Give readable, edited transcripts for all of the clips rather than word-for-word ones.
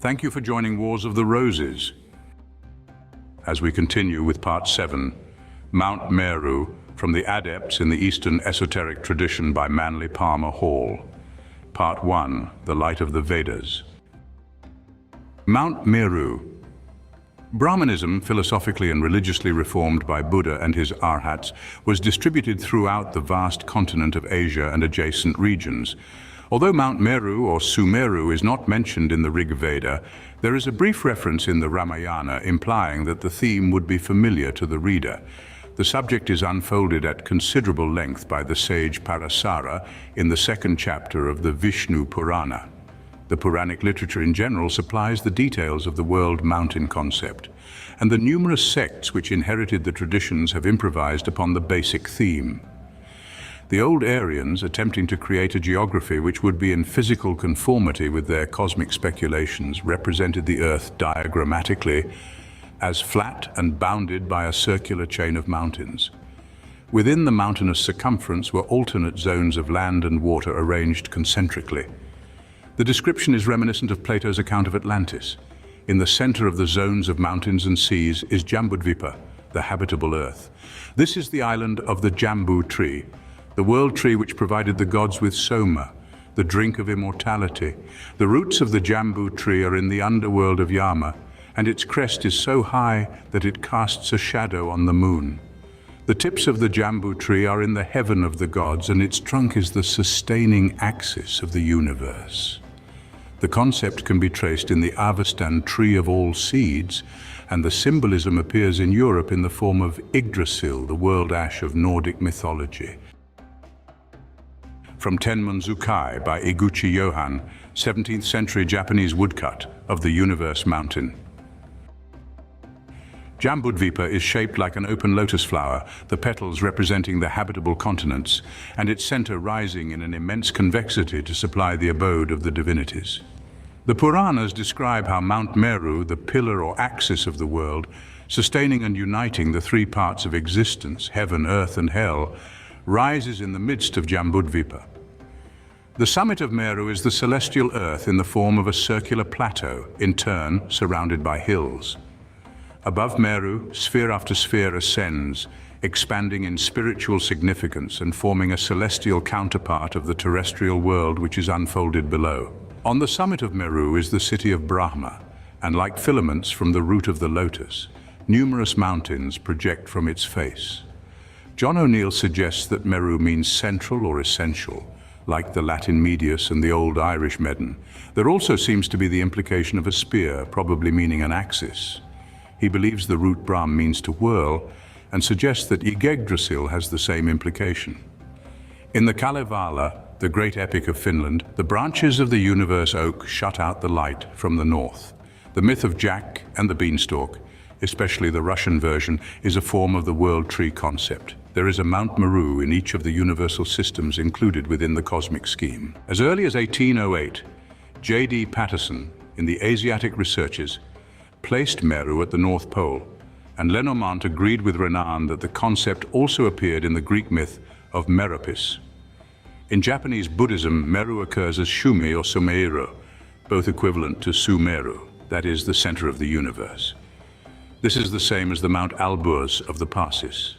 Thank you for joining Wars of the Roses. As we continue with Part 7, Mount Meru, from the Adepts in the Eastern Esoteric Tradition by Manly Palmer Hall. Part 1, The Light of the Vedas. Mount Meru. Brahmanism, philosophically and religiously reformed by Buddha and his arhats, was distributed throughout the vast continent of Asia and adjacent regions. Although Mount Meru or Sumeru is not mentioned in the Rig Veda, there is a brief reference in the Ramayana implying that the theme would be familiar to the reader. The subject is unfolded at considerable length by the sage Parasara in the second chapter of the Vishnu Purana. The Puranic literature in general supplies the details of the world mountain concept, and the numerous sects which inherited the traditions have improvised upon the basic theme. The old Aryans, attempting to create a geography which would be in physical conformity with their cosmic speculations, represented the Earth diagrammatically as flat and bounded by a circular chain of mountains. Within the mountainous circumference were alternate zones of land and water arranged concentrically. The description is reminiscent of Plato's account of Atlantis. In the center of the zones of mountains and seas is Jambudvipa, the habitable earth. This is the island of the Jambu tree, the world tree which provided the gods with soma, the drink of immortality. The roots of the Jambu tree are in the underworld of Yama, and its crest is so high that it casts a shadow on the moon. The tips of the Jambu tree are in the heaven of the gods, and its trunk is the sustaining axis of the universe. The concept can be traced in the Avestan tree of all seeds, and the symbolism appears in Europe in the form of Yggdrasil, the world ash of Nordic mythology. From Tenmunzukai by Iguchi Johan, 17th century Japanese woodcut of the Universe Mountain. Jambudvipa is shaped like an open lotus flower, the petals representing the habitable continents, and its center rising in an immense convexity to supply the abode of the divinities. The Puranas describe how Mount Meru, the pillar or axis of the world, sustaining and uniting the three parts of existence, heaven, earth, and hell, rises in the midst of Jambudvipa. The summit of Meru is the celestial earth in the form of a circular plateau, in turn surrounded by hills. Above Meru, sphere after sphere ascends, expanding in spiritual significance and forming a celestial counterpart of the terrestrial world which is unfolded below. On the summit of Meru is the city of Brahma, and like filaments from the root of the lotus, numerous mountains project from its face. John O'Neill suggests that Meru means central or essential, like the Latin medius and the Old Irish medon. There also seems to be the implication of a spear, probably meaning an axis. He believes the root Brahm means to whirl, and suggests that Yggdrasil has the same implication. In the Kalevala, the great epic of Finland, the branches of the universe oak shut out the light from the north. The myth of Jack and the beanstalk, especially the Russian version, is a form of the world tree concept. There is a Mount Meru in each of the universal systems included within the cosmic scheme. As early as 1808, J.D. Patterson, in the Asiatic Researches, placed Meru at the North Pole, and Lenormant agreed with Renan that the concept also appeared in the Greek myth of Meropis. In Japanese Buddhism, Meru occurs as Shumi or Sumeru, both equivalent to Sumeru, that is, the center of the universe. This is the same as the Mount Alborz of the Parsis.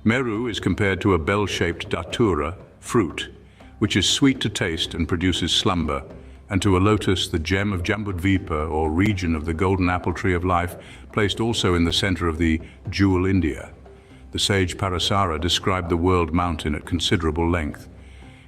Meru is compared to a bell-shaped datura, fruit, which is sweet to taste and produces slumber, and to a lotus, the gem of Jambudvipa, or region of the golden apple tree of life, placed also in the center of the jewel India. The sage Parasara described the world mountain at considerable length.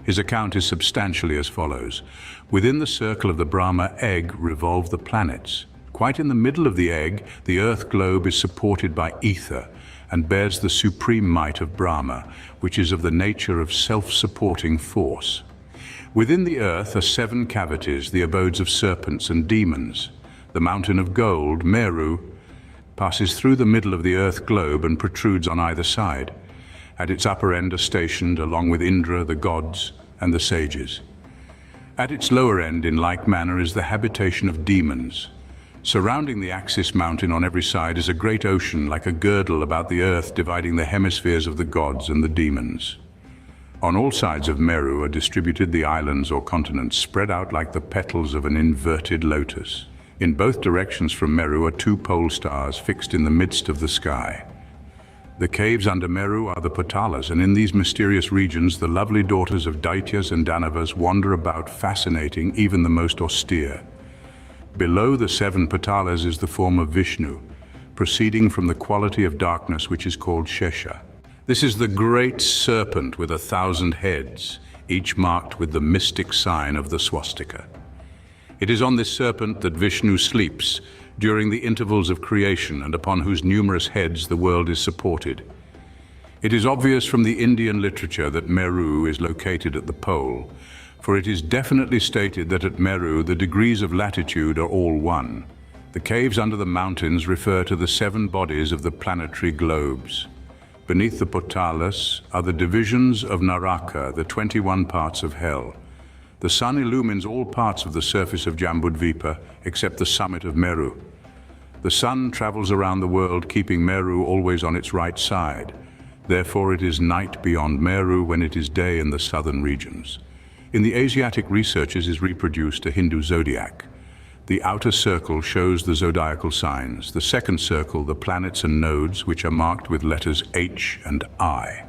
His account is substantially as follows. Within the circle of the Brahma egg revolve the planets. Quite in the middle of the egg, the earth globe is supported by ether and bears the supreme might of Brahma, which is of the nature of self-supporting force. Within the earth are 7 cavities, the abodes of serpents and demons. The mountain of gold, Meru, passes through the middle of the earth globe and protrudes on either side. At its upper end are stationed, along with Indra, the gods, and the sages. At its lower end, in like manner, is the habitation of demons. Surrounding the Axis mountain on every side is a great ocean, like a girdle about the earth, dividing the hemispheres of the gods and the demons. On all sides of Meru are distributed the islands or continents, spread out like the petals of an inverted lotus. In both directions from Meru are two pole stars fixed in the midst of the sky. The caves under Meru are the Patalas, and in these mysterious regions the lovely daughters of Daityas and Danavas wander about, fascinating even the most austere. Below the seven Patalas is the form of Vishnu, proceeding from the quality of darkness which is called Shesha. This is the great serpent with 1,000 heads, each marked with the mystic sign of the swastika. It is on this serpent that Vishnu sleeps during the intervals of creation, and upon whose numerous heads the world is supported. It is obvious from the Indian literature that Meru is located at the pole, for it is definitely stated that at Meru the degrees of latitude are all one. The caves under the mountains refer to the 7 bodies of the planetary globes. Beneath the Patalas are the divisions of Naraka, the 21 parts of hell. The sun illumines all parts of the surface of Jambudvipa except the summit of Meru. The sun travels around the world, keeping Meru always on its right side. Therefore it is night beyond Meru when it is day in the southern regions. In the Asiatic researches is reproduced a Hindu zodiac. The outer circle shows the zodiacal signs, the second circle the planets and nodes, which are marked with letters H and I.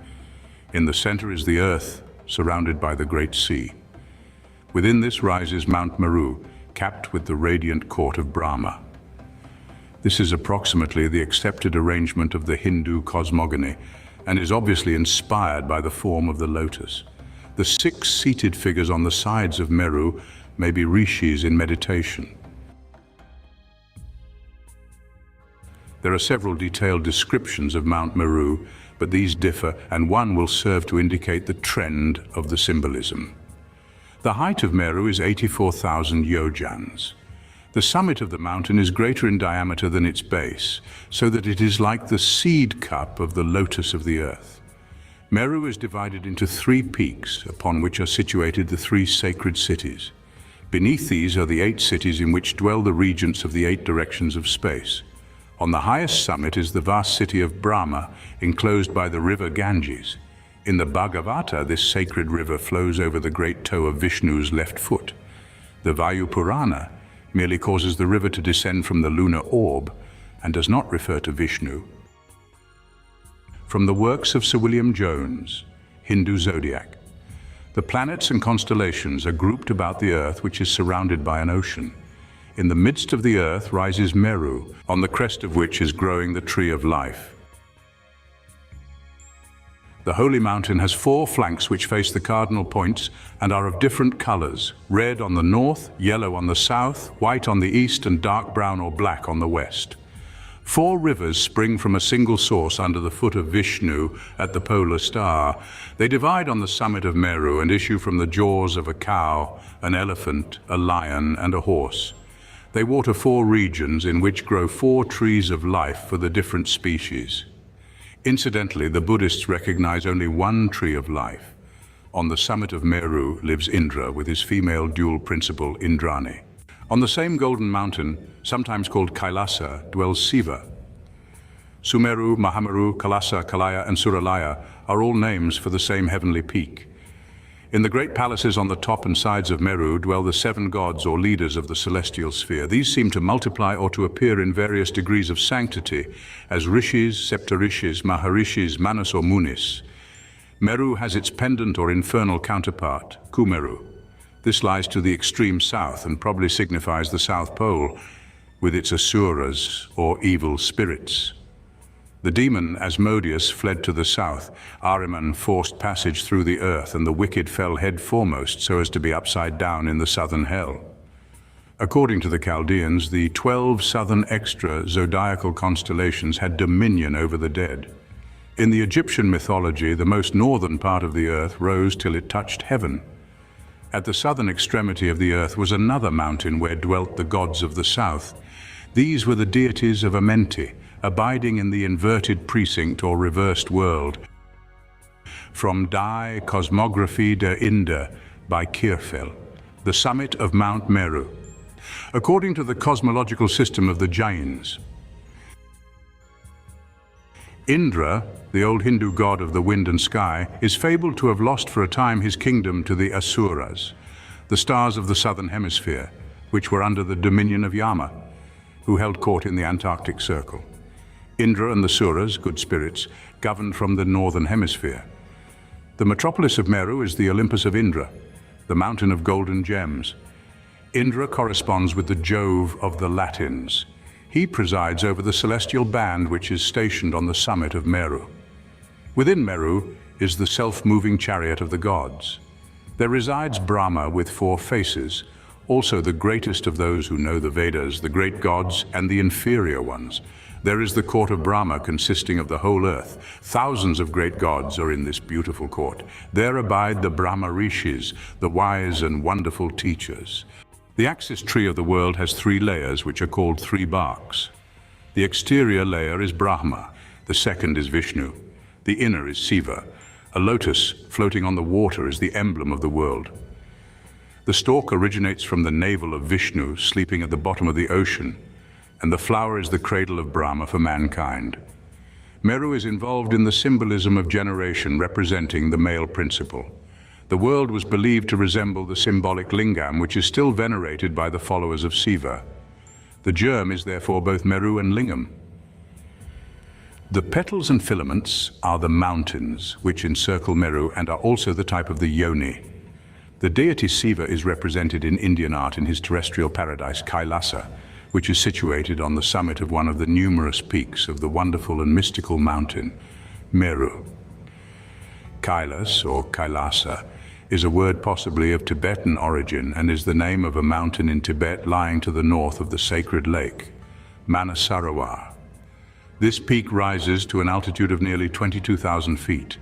In the center is the earth, surrounded by the great sea. Within this rises Mount Meru, capped with the radiant court of Brahma. This is approximately the accepted arrangement of the Hindu cosmogony and is obviously inspired by the form of the lotus. The 6 seated figures on the sides of Meru may be rishis in meditation. There are several detailed descriptions of Mount Meru, but these differ, and one will serve to indicate the trend of the symbolism. The height of Meru is 84,000 yojans. The summit of the mountain is greater in diameter than its base, so that it is like the seed cup of the lotus of the earth. Meru is divided into 3 peaks, upon which are situated the 3 sacred cities. Beneath these are the 8 cities in which dwell the regents of the 8 directions of space. On the highest summit is the vast city of Brahma, enclosed by the river Ganges. In the Bhagavata, this sacred river flows over the great toe of Vishnu's left foot. The Vayu Purana merely causes the river to descend from the lunar orb and does not refer to Vishnu. From the works of Sir William Jones, Hindu Zodiac, the planets and constellations are grouped about the earth, which is surrounded by an ocean. In the midst of the earth rises Meru, on the crest of which is growing the tree of life. The holy mountain has 4 flanks which face the cardinal points and are of different colors: red on the north, yellow on the south, white on the east, and dark brown or black on the west. 4 rivers spring from a single source under the foot of Vishnu at the polar star. They divide on the summit of Meru and issue from the jaws of a cow, an elephant, a lion, and a horse. They water 4 regions in which grow 4 trees of life for the different species. Incidentally, the Buddhists recognize only one tree of life. On the summit of Meru lives Indra with his female dual principle Indrani. On the same golden mountain, sometimes called Kailasa, dwells Siva. Sumeru, Mahameru, Kalasa, Kalaya, and Suralaya are all names for the same heavenly peak. In the great palaces on the top and sides of Meru dwell the 7 gods or leaders of the celestial sphere. These seem to multiply or to appear in various degrees of sanctity as rishis, septarishis, maharishis, manas or munis. Meru has its pendant or infernal counterpart, Kumeru. This lies to the extreme south and probably signifies the South Pole with its asuras or evil spirits. The demon Asmodeus fled to the south. Ahriman forced passage through the earth, and the wicked fell head foremost so as to be upside down in the southern hell. According to the Chaldeans, the 12 southern extra zodiacal constellations had dominion over the dead. In the Egyptian mythology, the most northern part of the earth rose till it touched heaven. At the southern extremity of the earth was another mountain where dwelt the gods of the south. These were the deities of Amenti, abiding in the inverted precinct or reversed world. From Die Cosmography der Inder by Kirfel, the summit of Mount Meru. According to the cosmological system of the Jains, Indra, the old Hindu god of the wind and sky, is fabled to have lost for a time his kingdom to the Asuras, the stars of the southern hemisphere. which were under the dominion of Yama, who held court in the Antarctic Circle. Indra and the Suras, good spirits, governed from the northern hemisphere. The metropolis of Meru is the Olympus of Indra, the mountain of golden gems. Indra corresponds with the Jove of the Latins. He presides over the celestial band which is stationed on the summit of Meru. Within Meru is the self-moving chariot of the gods. There resides Brahma with 4 faces, also the greatest of those who know the Vedas, the great gods and the inferior ones. There is the court of Brahma consisting of the whole earth. Thousands of great gods are in this beautiful court. There abide the Brahma rishis, the wise and wonderful teachers. The axis tree of the world has 3 layers which are called 3 barks. The exterior layer is Brahma, the second is Vishnu, the inner is Siva. A lotus floating on the water is the emblem of the world. The stalk originates from the navel of Vishnu, sleeping at the bottom of the ocean, and the flower is the cradle of Brahma for mankind. Meru is involved in the symbolism of generation, representing the male principle. The world was believed to resemble the symbolic lingam, which is still venerated by the followers of Siva. The germ is therefore both Meru and lingam. The petals and filaments are the mountains which encircle Meru and are also the type of the yoni. The deity Siva is represented in Indian art in his terrestrial paradise Kailasa, which is situated on the summit of one of the numerous peaks of the wonderful and mystical mountain, Meru. Kailas, or Kailasa, is a word possibly of Tibetan origin and is the name of a mountain in Tibet lying to the north of the sacred lake, Manasarovar. This peak rises to an altitude of nearly 22,000 feet,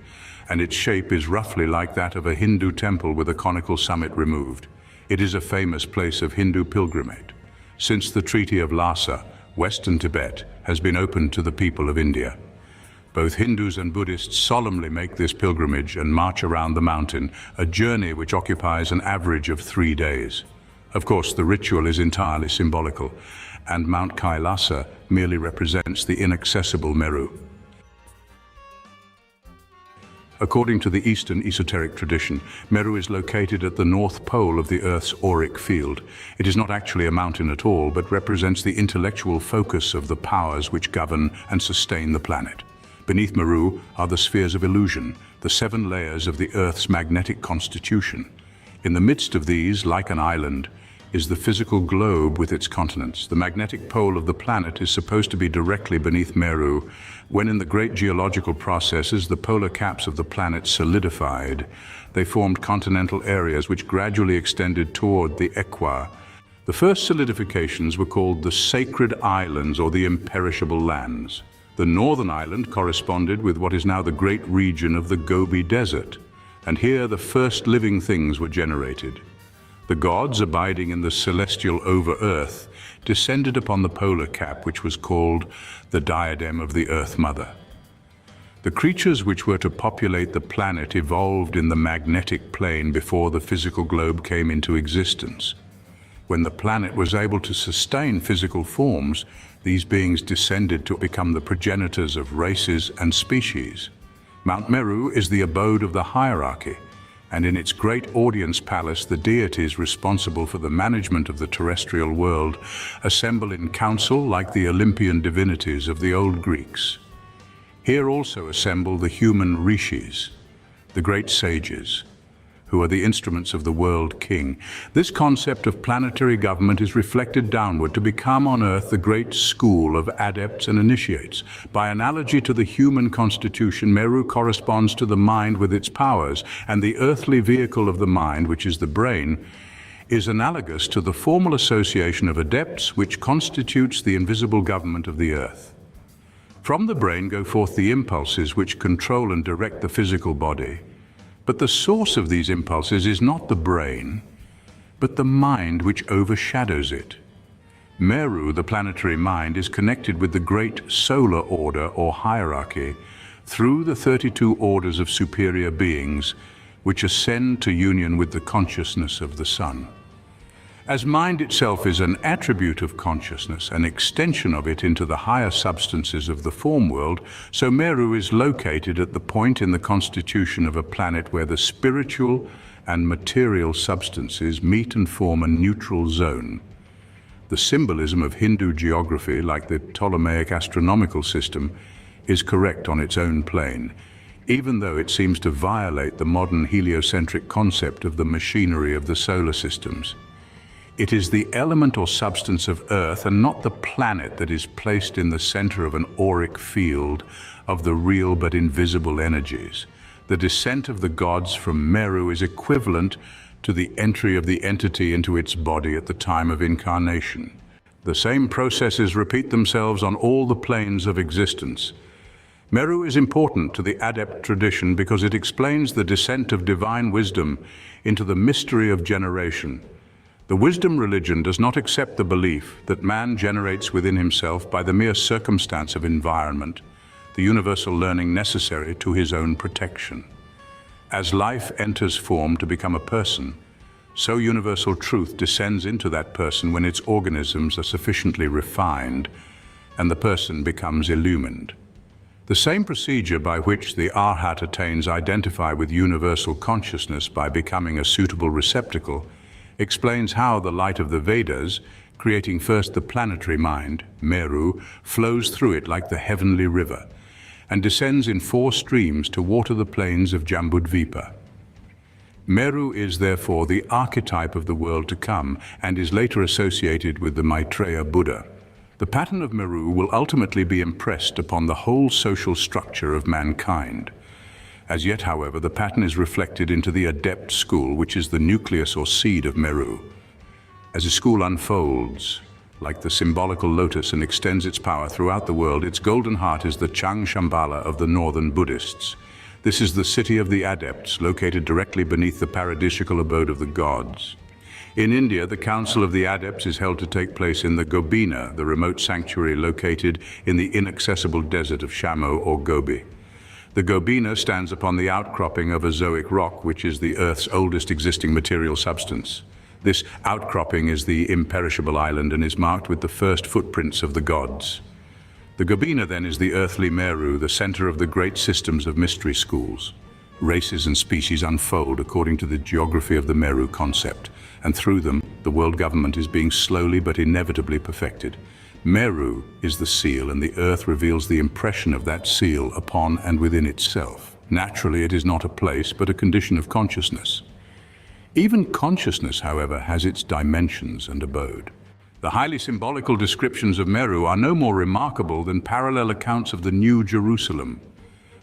and its shape is roughly like that of a Hindu temple with a conical summit removed. It is a famous place of Hindu pilgrimage. Since the Treaty of Lhasa, Western Tibet has been opened to the people of India. Both Hindus and Buddhists solemnly make this pilgrimage and march around the mountain, a journey which occupies an average of 3 days. Of course, the ritual is entirely symbolical, and Mount Kailasa merely represents the inaccessible Meru. According to the Eastern esoteric tradition, Meru is located at the north pole of the Earth's auric field. It is not actually a mountain at all, but represents the intellectual focus of the powers which govern and sustain the planet. Beneath Meru are the spheres of illusion, the 7 layers of the Earth's magnetic constitution. In the midst of these, like an island, is the physical globe with its continents. The magnetic pole of the planet is supposed to be directly beneath Meru, when in the great geological processes the polar caps of the planet solidified. They formed continental areas which gradually extended toward the equa. The first solidifications were called the sacred islands or the imperishable lands. The northern island corresponded with what is now the great region of the Gobi Desert, and here the first living things were generated. The gods, abiding in the celestial over-earth, descended upon the polar cap, which was called the diadem of the Earth Mother. The creatures which were to populate the planet evolved in the magnetic plane before the physical globe came into existence. When the planet was able to sustain physical forms, these beings descended to become the progenitors of races and species. Mount Meru is the abode of the hierarchy, and in its great audience palace, the deities responsible for the management of the terrestrial world assemble in council like the Olympian divinities of the old Greeks. Here also assemble the human rishis, the great sages, who are the instruments of the world king. This concept of planetary government is reflected downward to become on earth the great school of adepts and initiates. By analogy to the human constitution, Meru corresponds to the mind with its powers, and the earthly vehicle of the mind, which is the brain, is analogous to the formal association of adepts, which constitutes the invisible government of the earth. From the brain go forth the impulses which control and direct the physical body. But the source of these impulses is not the brain, but the mind which overshadows it. Meru, the planetary mind, is connected with the great solar order or hierarchy through the 32 orders of superior beings which ascend to union with the consciousness of the sun. As mind itself is an attribute of consciousness, an extension of it into the higher substances of the form world, so Meru is located at the point in the constitution of a planet where the spiritual and material substances meet and form a neutral zone. The symbolism of Hindu geography, like the Ptolemaic astronomical system, is correct on its own plane, even though it seems to violate the modern heliocentric concept of the machinery of the solar systems. It is the element or substance of Earth and not the planet that is placed in the center of an auric field of the real but invisible energies. The descent of the gods from Meru is equivalent to the entry of the entity into its body at the time of incarnation. The same processes repeat themselves on all the planes of existence. Meru is important to the Adept tradition because it explains the descent of divine wisdom into the mystery of generation. The wisdom religion does not accept the belief that man generates within himself by the mere circumstance of environment, the universal learning necessary to his own protection. As life enters form to become a person, so universal truth descends into that person when its organisms are sufficiently refined and the person becomes illumined. The same procedure by which the Arhat attains identify with universal consciousness by becoming a suitable receptacle explains how the light of the Vedas, creating first the planetary mind, Meru, flows through it like the heavenly river and descends in 4 streams to water the plains of Jambudvipa. Meru is therefore the archetype of the world to come and is later associated with the Maitreya Buddha. The pattern of Meru will ultimately be impressed upon the whole social structure of mankind. As yet, however, the pattern is reflected into the Adept school, which is the nucleus or seed of Meru. As a school unfolds, like the symbolical lotus, and extends its power throughout the world, its golden heart is the Chang Shambhala of the northern Buddhists. This is the city of the Adepts, located directly beneath the paradisiacal abode of the gods. In India, the Council of the Adepts is held to take place in the Gobina, the remote sanctuary located in the inaccessible desert of Shamo or Gobi. The Gobina stands upon the outcropping of a zoic rock, which is the Earth's oldest existing material substance. This outcropping is the imperishable island and is marked with the first footprints of the gods. The Gobina then is the earthly Meru, the center of the great systems of mystery schools. Races and species unfold according to the geography of the Meru concept, and through them, the world government is being slowly but inevitably perfected. Meru is the seal, and the earth reveals the impression of that seal upon and within itself. Naturally, it is not a place, but a condition of consciousness. Even consciousness, however, has its dimensions and abode. The highly symbolical descriptions of Meru are no more remarkable than parallel accounts of the New Jerusalem.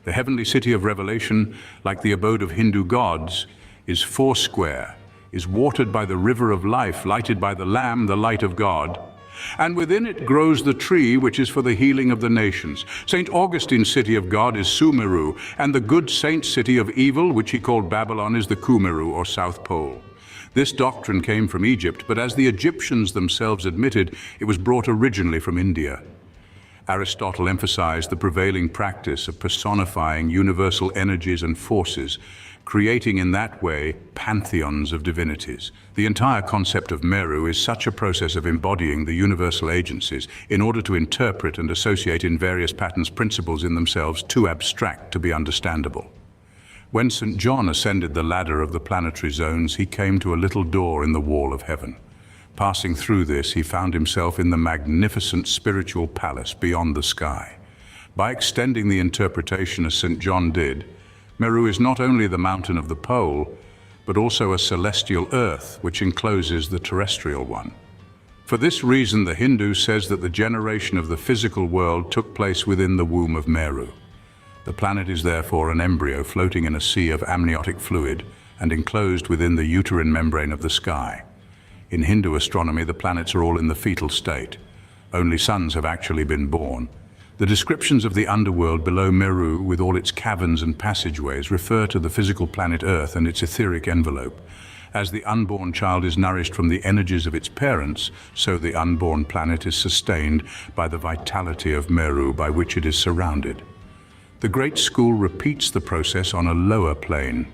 The heavenly city of revelation, like the abode of Hindu gods, is foursquare, is watered by the river of life, lighted by the Lamb, the light of God, and within it grows the tree which is for the healing of the nations. St. Augustine's city of God is Sumeru, and the good saint's city of evil, which he called Babylon, is the Kumeru, or South Pole. This doctrine came from Egypt, but as the Egyptians themselves admitted, it was brought originally from India. Aristotle emphasized the prevailing practice of personifying universal energies and forces, creating in that way pantheons of divinities. The entire concept of Meru is such a process of embodying the universal agencies in order to interpret and associate in various patterns principles in themselves too abstract to be understandable. When St. John ascended the ladder of the planetary zones, he came to a little door in the wall of heaven. Passing through this, he found himself in the magnificent spiritual palace beyond the sky. By extending the interpretation as St. John did, Meru is not only the mountain of the pole, but also a celestial earth which encloses the terrestrial one. For this reason, the Hindu says that the generation of the physical world took place within the womb of Meru. The planet is therefore an embryo floating in a sea of amniotic fluid and enclosed within the uterine membrane of the sky. In Hindu astronomy, the planets are all in the fetal state. Only sons have actually been born. The descriptions of the underworld below Meru, with all its caverns and passageways, refer to the physical planet Earth and its etheric envelope. As the unborn child is nourished from the energies of its parents, so the unborn planet is sustained by the vitality of Meru by which it is surrounded. The Great School repeats the process on a lower plane.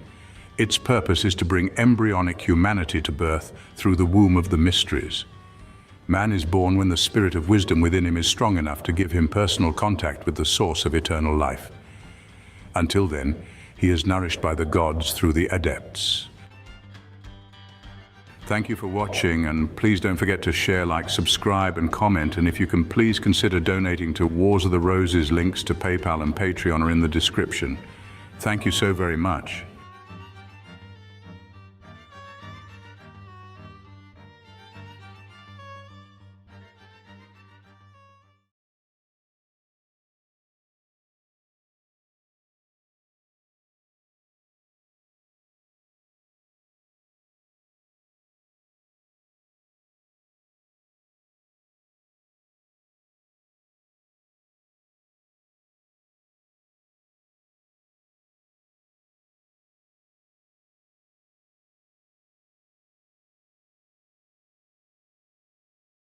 Its purpose is to bring embryonic humanity to birth through the womb of the mysteries. Man is born when the spirit of wisdom within him is strong enough to give him personal contact with the source of eternal life. Until then, he is nourished by the gods through the Adepts. Thank you for watching, and please don't forget to share, like, subscribe and comment, and if you can, please consider donating to Wars of the Roses. Links to PayPal and Patreon are in the description. Thank you so very much.